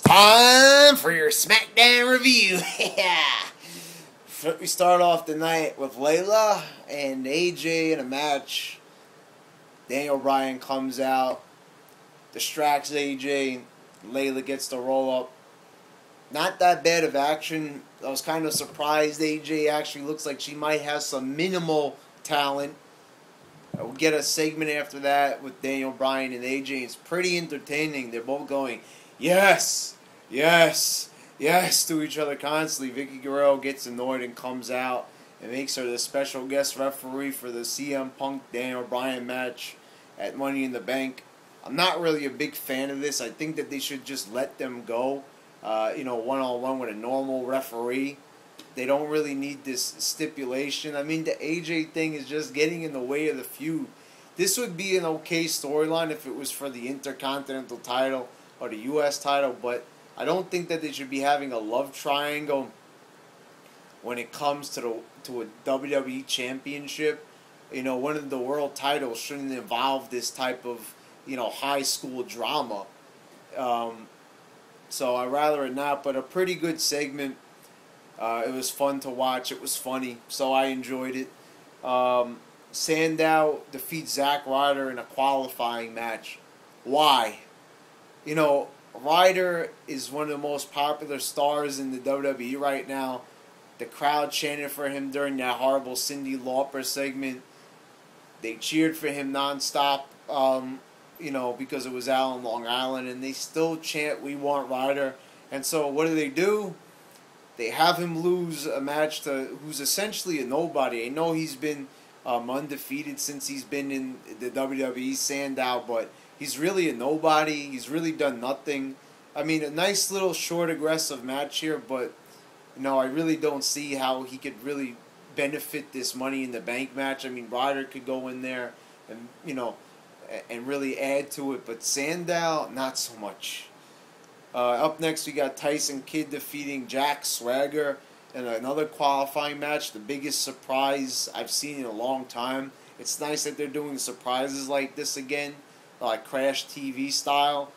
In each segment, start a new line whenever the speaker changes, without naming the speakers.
Time for your Smackdown review. Yeah. We start off the night with Layla and AJ in a match. Daniel Bryan comes out, distracts AJ. Layla gets the roll up. Not that bad of action. I was kind of surprised AJ actually looks like she might have some minimal talent. We'll get a segment after that with Daniel Bryan and AJ. It's pretty entertaining. They're both going, yes, yes, yes to each other constantly. Vicky Guerrero gets annoyed and comes out and makes her the special guest referee for the CM Punk Daniel Bryan match at Money in the Bank. I'm not really a big fan of this. I think that they should just let them go, one-on-one with a normal referee. They don't really need this stipulation. I mean, the AJ thing is just getting in the way of the feud. This would be an okay storyline if it was for the Intercontinental title or the U.S. title, but I don't think that they should be having a love triangle when it comes to a WWE Championship. One of the world titles shouldn't involve this type of, high school drama. So I'd rather it not, but a pretty good segment. It was fun to watch. It was funny, so I enjoyed it. Sandow defeats Zack Ryder in a qualifying match. Why? Ryder is one of the most popular stars in the WWE right now. The crowd chanted for him during that horrible Cyndi Lauper segment. They cheered for him nonstop, because it was out on Long Island, and they still chant, "We want Ryder." And so what do? They have him lose a match to who's essentially a nobody. I know he's been undefeated since he's been in the WWE, Sandow, but he's really a nobody. He's really done nothing. I mean, a nice little short, aggressive match here, but I really don't see how he could really benefit this Money in the Bank match. I mean, Ryder could go in there and and really add to it, but Sandow, not so much. Up next, we got Tyson Kidd defeating Jack Swagger in another qualifying match. The biggest surprise I've seen in a long time. It's nice that they're doing surprises like this again, like Crash TV style.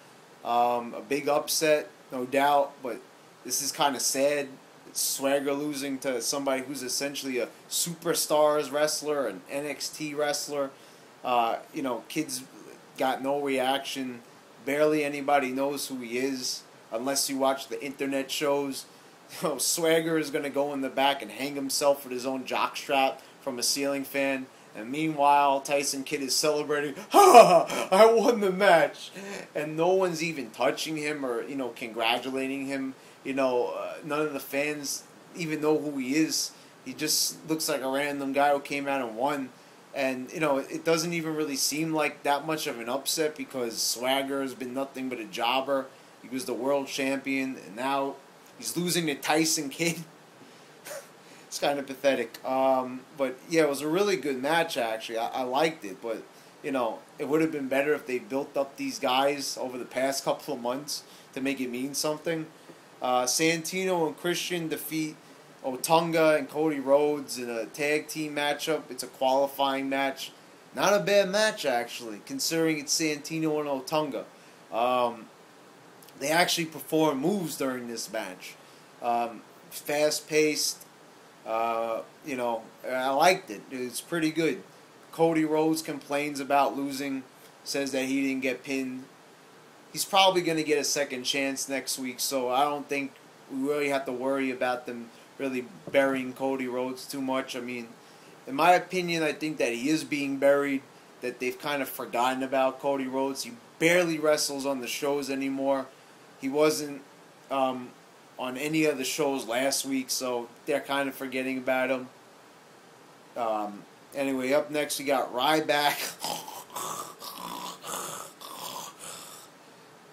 A big upset, no doubt, but this is kind of sad. It's Swagger losing to somebody who's essentially a Superstars wrestler, an NXT wrestler. Kids got no reaction. Barely anybody knows who he is unless you watch the internet shows. Swagger is going to go in the back and hang himself with his own jockstrap from a ceiling fan. And meanwhile, Tyson Kidd is celebrating, "Ha! I won the match!" And no one's even touching him or, congratulating him. None of the fans even know who he is. He just looks like a random guy who came out and won. And, it doesn't even really seem like that much of an upset because Swagger has been nothing but a jobber. He was the world champion, and now he's losing to Tyson Kidd. It's kind of pathetic. But, yeah, it was a really good match, actually. I liked it, but, it would have been better if they built up these guys over the past couple of months to make it mean something. Santino and Christian defeat Otunga and Cody Rhodes in a tag team matchup. It's a qualifying match. Not a bad match, actually, considering it's Santino and Otunga. They actually perform moves during this match. Fast-paced. I liked it. It's pretty good. Cody Rhodes complains about losing, says that he didn't get pinned. He's probably going to get a second chance next week, so I don't think we really have to worry about them really burying Cody Rhodes too much. I mean, in my opinion, I think that he is being buried, that they've kind of forgotten about Cody Rhodes. He barely wrestles on the shows anymore. He wasn't on any of the shows last week, so they're kind of forgetting about him. Anyway, up next we got Ryback.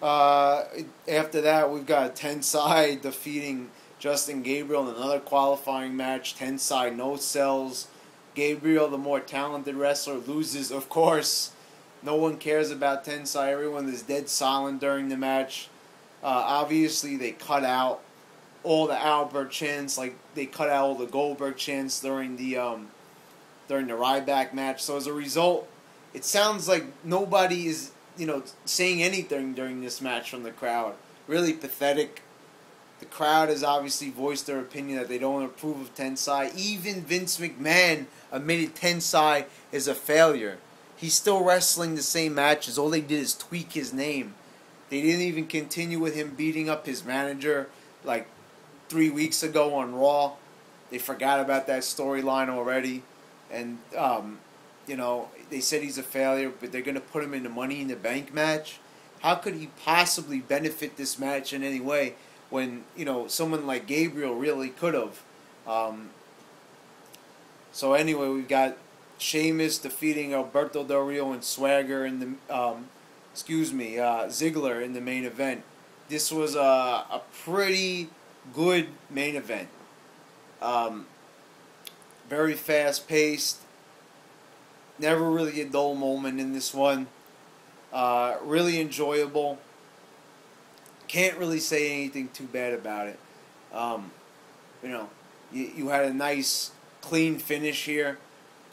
After that, we've got TENSAI defeating Justin Gabriel in another qualifying match. TENSAI no sells. Gabriel, the more talented wrestler, loses, of course. No one cares about TENSAI. Everyone is dead silent during the match. Obviously, they cut out all the Albert chants, like they cut out all the Goldberg chants during the Ryback match. So as a result, it sounds like nobody is saying anything during this match from the crowd, really pathetic. The crowd has obviously voiced their opinion that they don't approve of TENSAI. Even Vince McMahon admitted TENSAI is a failure. He's still wrestling the same matches. All they did is tweak his name. They didn't even continue with him beating up his manager like 3 weeks ago on Raw. They forgot about that storyline already. And, they said he's a failure, but they're going to put him in the Money in the Bank match. How could he possibly benefit this match in any way when, someone like Gabriel really could have? So anyway, we've got Sheamus defeating Alberto Del Rio and Swagger in the, Ziggler in the main event. This was a pretty good main event. Very fast paced. Never really a dull moment in this one. Really enjoyable. Can't really say anything too bad about it. You had a nice clean finish here.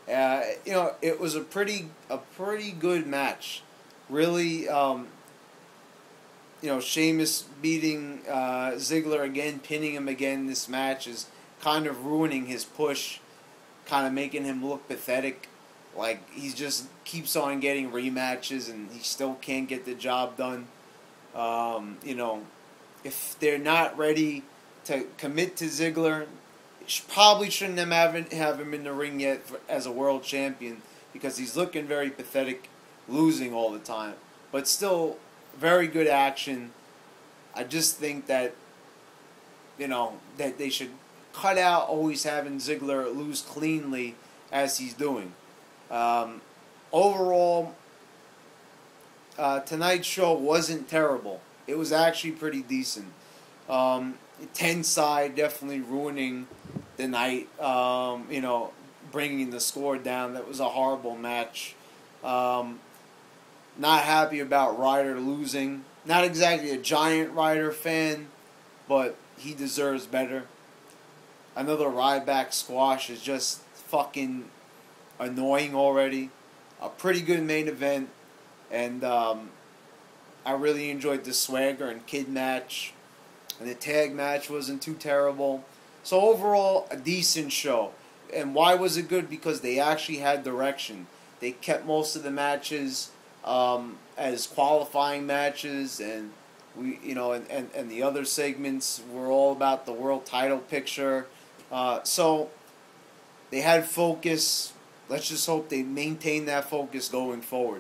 It was a pretty good match. Really, Sheamus beating Ziggler again, pinning him again in this match is kind of ruining his push, kind of making him look pathetic. Like, he just keeps on getting rematches and he still can't get the job done. If they're not ready to commit to Ziggler, probably shouldn't have him in the ring yet as a world champion, because he's looking very pathetic, losing all the time. But still, very good action. I just think that, that they should cut out always having Ziggler lose cleanly as he's doing. Overall, tonight's show wasn't terrible. It was actually pretty decent. TENSAI definitely ruining the night, bringing the score down. That was a horrible match. Not happy about Ryder losing. Not exactly a giant Ryder fan, but he deserves better. Another Ryback squash is just fucking annoying already. A pretty good main event, and I really enjoyed the Swagger and Kid match, and the tag match wasn't too terrible. So overall, a decent show. And why was it good? Because they actually had direction. They kept most of the matches as qualifying matches, and and the other segments were all about the world title picture. So they had focus. Let's just hope they maintain that focus going forward.